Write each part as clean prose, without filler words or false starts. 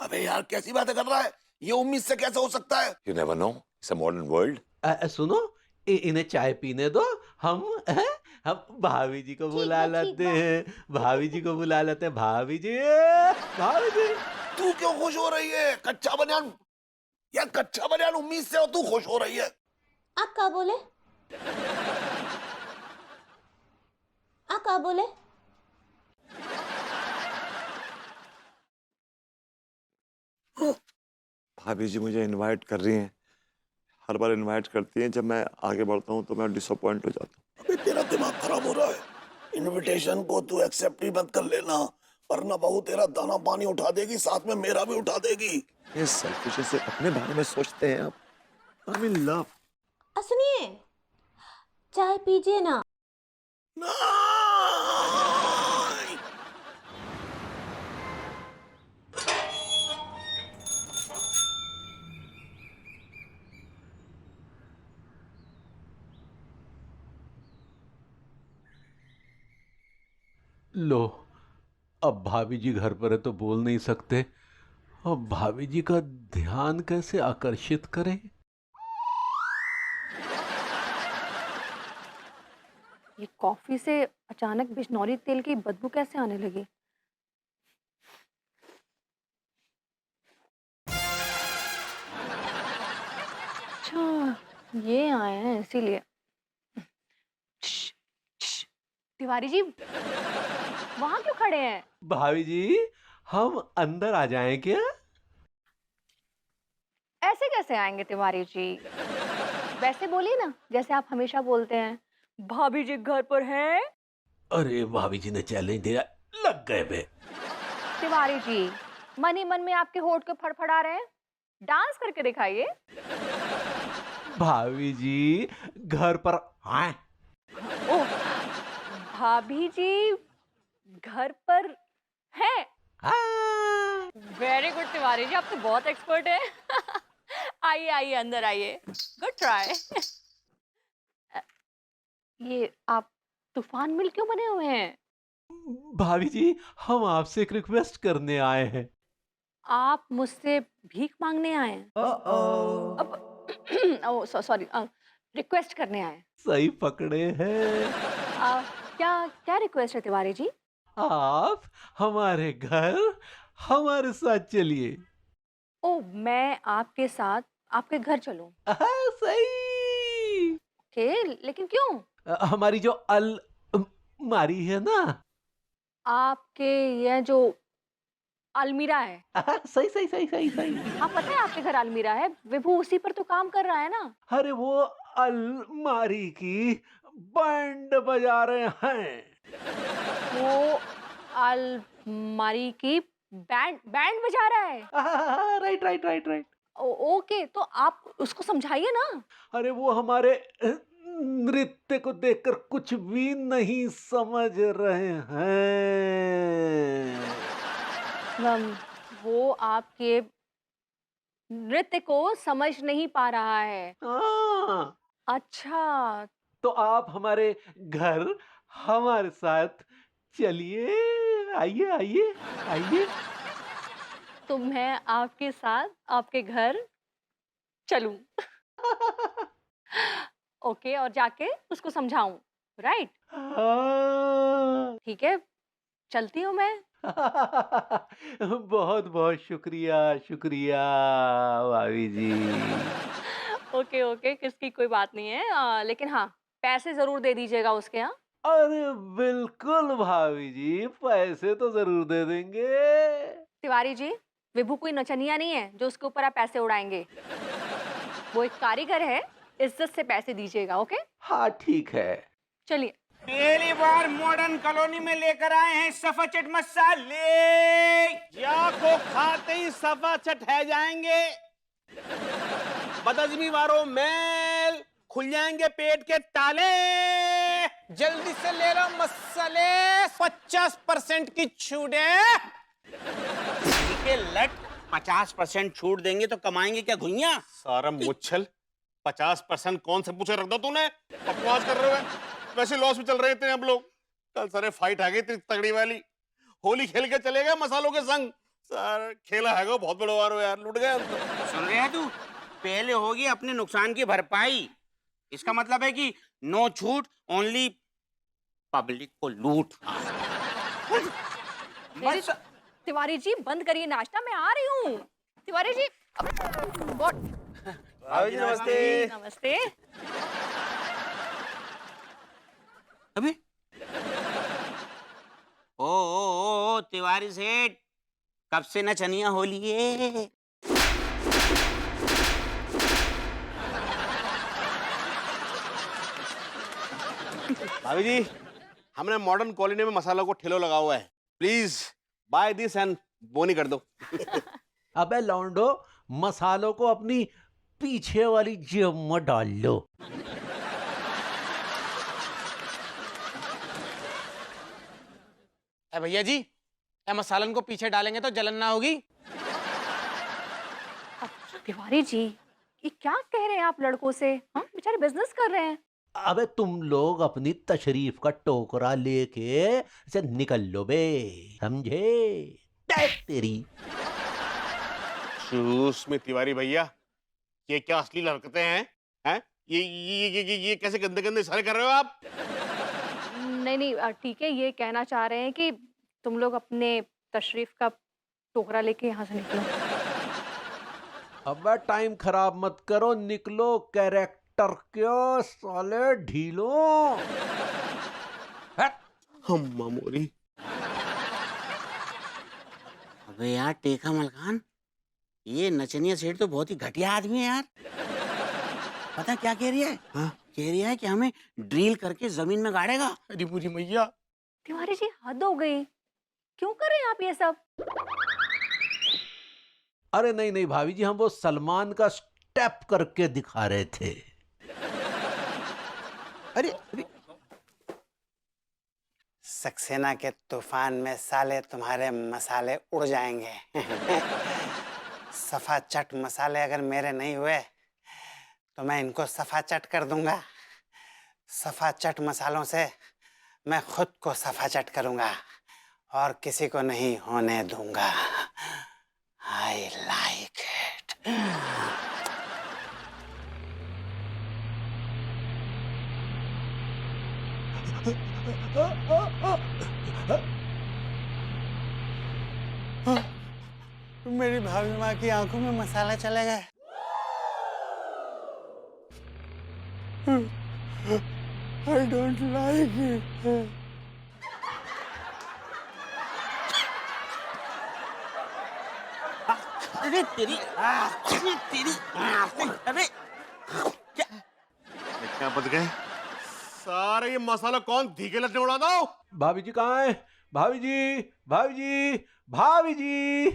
अबे यार कैसी बातें कर रहा है, ये उम्मीद से कैसे हो सकता है? You never know. It's a modern world. सुनो, इन्हें चाय पीने दो। हम हम भाभी जी को ठीक बुला है, ठीक लेते बा। हैं, भाभी जी को बुला लेते हैं। भाभी जी, भाभी जी। तू क्यों खुश हो रही है? कच्चा बनियान यार, कच्चा बनियान उम्मीद से हो, तू खुश हो रही है? आप क्या बोले? आप क्या बोले? भाभी जी मुझे इनवाइट कर रही हैं। हर बार इनवाइट करती हैं, जब मैं आगे बढ़ता हूँ तो मैं डिसअपॉइंट हो जाता हूँ। अबे तेरा दिमाग खराब हो रहा है। इनविटेशन को तू एक्सेप्ट ही मत कर लेना, वरना बहू तेरा दाना पानी उठा देगी, साथ में मेरा भी उठा देगी। ये सेल्फिश से अपने बारे में सोचते हैं आप। I'm in love. सुनिए, चाय पीजिए ना। नहीं! लो, अब भाभी जी घर पर है तो बोल नहीं सकते। अब भाभी जी का ध्यान कैसे आकर्षित करें? ये कॉफी से अचानक बिजनौरी तेल की बदबू कैसे आने लगी? अच्छा, ये आए हैं इसीलिए। श्श, श्श, तिवारी जी, वहां क्यों खड़े हैं? भाभी जी, हम अंदर आ जाएं क्या? ऐसे कैसे आएंगे तिवारी जी? वैसे बोलिए ना, जैसे आप हमेशा बोलते हैं। भाभी जी घर पर हैं? अरे भाभी जी ने चैलेंज दिया, लग गए बे। तिवारी जी, मन ही मन में आपके होठ क्यों फड़फड़ा रहे हैं? डांस करके दिखाइए। भाभी जी घर पर आए। ओह, भाभी जी घर पर हैं? हाँ। वेरी गुड तिवारी जी, आप तो बहुत एक्सपर्ट हैं। आइए आइए, अंदर आइए। Good try. ये आप तूफान मिल क्यों बने हुए हैं? भाभी जी, हम आपसे एक रिक्वेस्ट करने आए हैं। आप मुझसे भीख मांगने आए हैं? अब ओ सॉरी, रिक्वेस्ट करने आए हैं। सही पकड़े हैं। क्या क्या रिक्वेस्ट है तिवारी जी? आप हमारे घर हमारे साथ चलिए। ओ, मैं आपके साथ आपके घर चलूं? सही। ओके, लेकिन क्यों? हमारी जो मारी है ना। आपके ये जो अलमीरा है, सही सही सही सही सही। आप पता है आपके घर अलमीरा है, विभू उसी पर तो काम कर रहा है ना। अरे वो अलमारी की बैंड बजा रहे हैं। वो अलमारी की बैंड बैंड बजा रहा है। Right right right right. Okay, तो आप उसको समझाइए ना। अरे वो हमारे नृत्य को देखकर कुछ भी नहीं समझ रहे हैं। वो आपके नृत्य को समझ नहीं पा रहा है। हाँ, अच्छा, तो आप हमारे घर हमारे साथ चलिए। आइए आइए आइए। तो मैं आपके साथ आपके घर चलूं? ओके, और जाके उसको समझाऊं, राइट? हाँ। ठीक है, चलती हूँ मैं। बहुत बहुत शुक्रिया शुक्रिया भाभी जी। ओके ओके, किसकी कोई बात नहीं है। लेकिन हाँ, पैसे जरूर दे दीजिएगा उसके। हाँ, अरे बिल्कुल भाभी जी, पैसे तो जरूर दे देंगे। तिवारी जी, विभू कोई नचनिया नहीं है जो उसके ऊपर आप पैसे उड़ाएंगे। वो एक कारीगर है, इज्जत से पैसे दीजिएगा। ओके, हाँ ठीक है। चलिए। पहली बार मॉडर्न कॉलोनी में लेकर आए हैं सफाचट मसाले। या को खाते ही सफाचट है जाएंगे, बदहजमी वालों मेल खुल जाएंगे पेट के ताले। जल्दी से ले लो मसाले, 50% की छूट है। ठीक है लट, 50% छूट देंगे तो कमाएंगे क्या घुइयां? सारा मुच्छल 50% कौन से पूछे रख दो तूने? बकवास कर रहे हो? वैसे लॉस में चल रहे थे हम लोग। कल सारे फाइट आ गई इतनी तगड़ी वाली। होली खेल के चले गए मसालों के संग, सर खेला है वो बहुत बड़ा वारो यार, लूट गए हम तो। सुन रहे हैं तू? पहले होगी अपने नुकसान की भरपाई। इसका मतलब है कि नो छूट, ओनली पब्लिक को लूट। मेरी तिवारी जी बंद करिए नाश्ता, मैं आ रही हूँ। तिवारी जी भाभी जी नमस्ते। नमस्ते। अबे ओ तिवारी सेठ, कब से नचनिया हो लिए? भाभी जी हमने मॉडर्न कॉलोनी में मसाला को ठेलो लगा हुआ है, प्लीज बाय दिस एंड बोनी कर दो। अबे लौंडो, मसालों को अपनी पीछे वाली जेब में डाल लो। भैया जी, मसालन को पीछे डालेंगे तो जलन ना होगी? तिवारी जी ये क्या कह रहे हैं आप लड़कों से? हाँ बेचारे बिजनेस कर रहे हैं। अबे तुम लोग अपनी तशरीफ का टोकरा लेके इसे निकल लो बे, समझे? तेरी चूस में तिवारी भैया, ये क्या अश्लील हरकतें हैं? ये कैसे गंदे गंदे इशारे कर रहे हो आप? नहीं ठीक है, ये कहना चाह रहे हैं कि तुम लोग अपने तशरीफ का टोकरा लेके यहाँ से निकलो। अबे टाइम खराब मत करो, निकलो। कैरेक्टर क्यों साले ढीलो। हम मामूली। अबे यार टेका मलकान, ये नचनिया सेठ तो बहुत ही घटिया आदमी है यार। पता क्या कह रही है? हाँ? कह रही है कि हमें ड्रिल करके जमीन में गाड़ेगा। अरे पूरी मैया। तिवारी जी हद हो गई, क्यों कर रहे हैं आप ये सब? अरे नहीं नहीं भाभी जी, हम वो सलमान का स्टेप करके दिखा रहे थे। अरे सक्सेना के तूफान में साले तुम्हारे मसाले उड़ जाएंगे। सफा चट मसाले अगर मेरे नहीं हुए तो मैं इनको सफा चट कर दूंगा। सफा चट मसालों से मैं खुद को सफा चट करूंगा और किसी को नहीं होने दूंगा। I like it. मेरी भाभी माँ की आंखों में मसाला चले गए। I don't like it. अरे तेरी अरे क्या बच गए सारे? ये मसाला कौन धीके लटने उड़ा दो? भाभी जी कहाँ है? भाभी जी, भाभी जी, भाभी जी।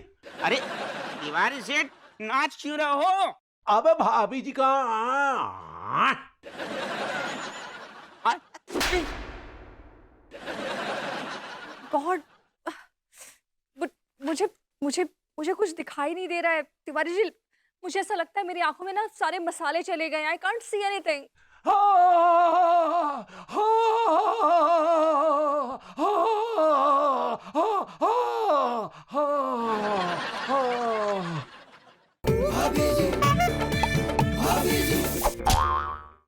अरे तिवारी सेठ, नाच क्यों रहे हो? अबे भाभी जी कहाँ? गॉड, मुझे मुझे मुझे कुछ दिखाई नहीं दे रहा है तिवारी जी। मुझे ऐसा लगता है मेरी आंखों में ना सारे मसाले चले गए। I can't see anything.